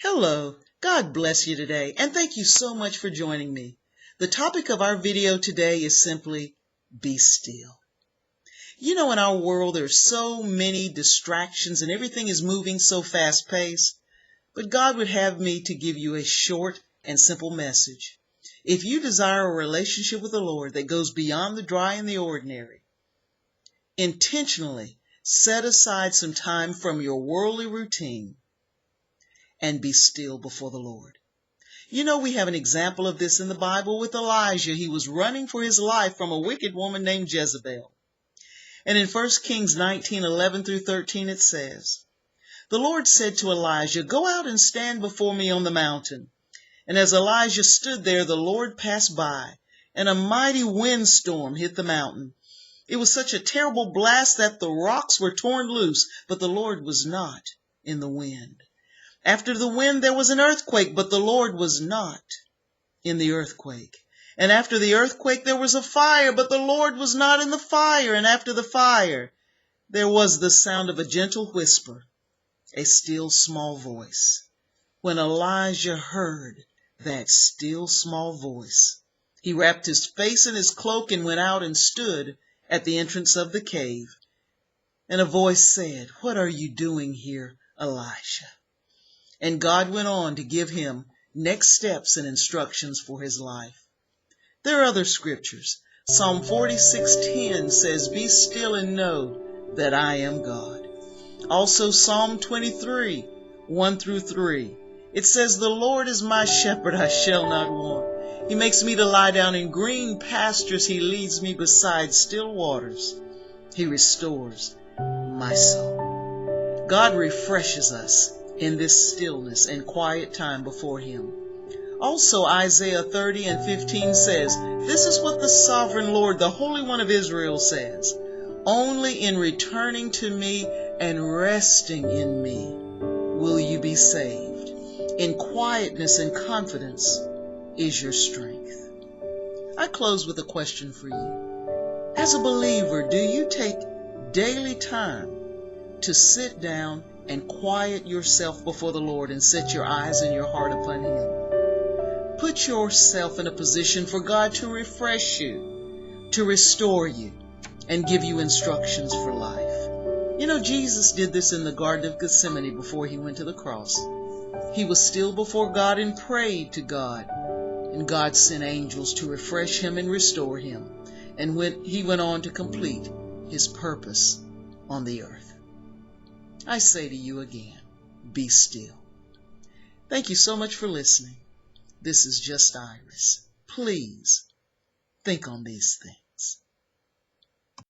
Hello, God bless you today, and thank you so much for joining me. The topic of our video today is simply, be still. You know, in our world, there's so many distractions and everything is moving so fast-paced, but God would have me to give you a short and simple message. If you desire a relationship with the Lord that goes beyond the dry and the ordinary, intentionally set aside some time from your worldly routine and be still before the Lord. You know, we have an example of this in the Bible with Elijah. He was running for his life from a wicked woman named Jezebel. And in 1 Kings 19:11 through 13 it says, "The Lord said to Elijah, 'Go out and stand before me on the mountain.' And as Elijah stood there, the Lord passed by, and a mighty windstorm hit the mountain. It was such a terrible blast that the rocks were torn loose, but the Lord was not in the wind. After the wind there was an earthquake, but the Lord was not in the earthquake. And after the earthquake there was a fire, but the Lord was not in the fire. And after the fire there was the sound of a gentle whisper, a still small voice. When Elijah heard that still small voice, he wrapped his face in his cloak and went out and stood at the entrance of the cave. And a voice said, 'What are you doing here, Elijah?' And God went on to give him next steps and instructions for his life. There are other scriptures. Psalm 46:10 says, 'Be still and know that I am God.' Also Psalm 23:1 through 3. It says, 'The Lord is my shepherd, I shall not want. He makes me to lie down in green pastures. He leads me beside still waters. He restores my soul.'" God refreshes us in this stillness and quiet time before Him. Also Isaiah 30:15 says, "This is what the sovereign Lord, the Holy One of Israel says, 'Only in returning to me and resting in me will you be saved. In quietness and confidence is your strength.'" I close with a question for you. As a believer, do you take daily time to sit down and quiet yourself before the Lord and set your eyes and your heart upon Him? Put yourself in a position for God to refresh you, to restore you, and give you instructions for life. You know, Jesus did this in the Garden of Gethsemane before He went to the cross. He was still before God and prayed to God, and God sent angels to refresh Him and restore Him. And He went on to complete His purpose on the earth. I say to you again, be still. Thank you so much for listening. This is Just Iris. Please think on these things.